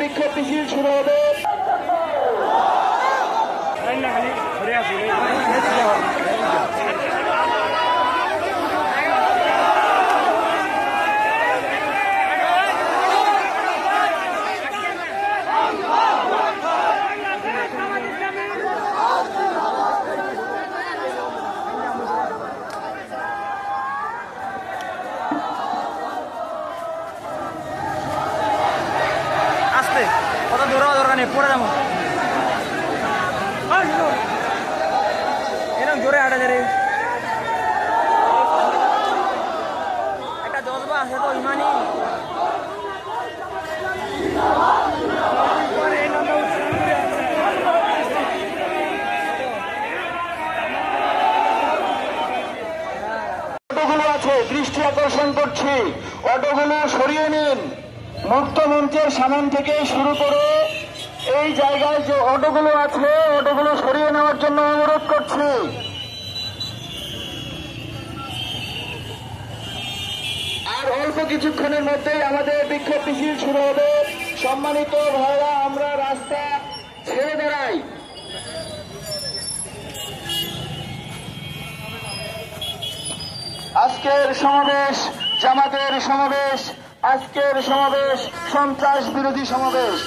বিক্ষোভ মিছিল শুরু হবে। কত দৌড়াও দরকার নেই, পড়ে যাবো এরকম জোরে হাঁটা যায় রে। একটা জজবা আছে তো ইমানি। অটোগুলো আছে, দৃষ্টি আকর্ষণ করছি, অটোগুলো সরিয়ে নিন। মুক্ত মঞ্চের সামন থেকে শুরু করে এই জায়গায় যে অটোগুলো আছে, অটোগুলো সরিয়ে নেওয়ার জন্য অনুরোধ করছি। আর অল্প কিছুক্ষণের মধ্যেই আমাদের বিক্ষোভ মিছিল শুরু হবে। সম্মানিত ভাইরা, আমরা রাস্তা ছেড়ে দাঁড়াই। আজকের সমাবেশ জামাতের সমাবেশ, আজকের সমাবেশ সন্ত্রাস বিরোধী সমাবেশ।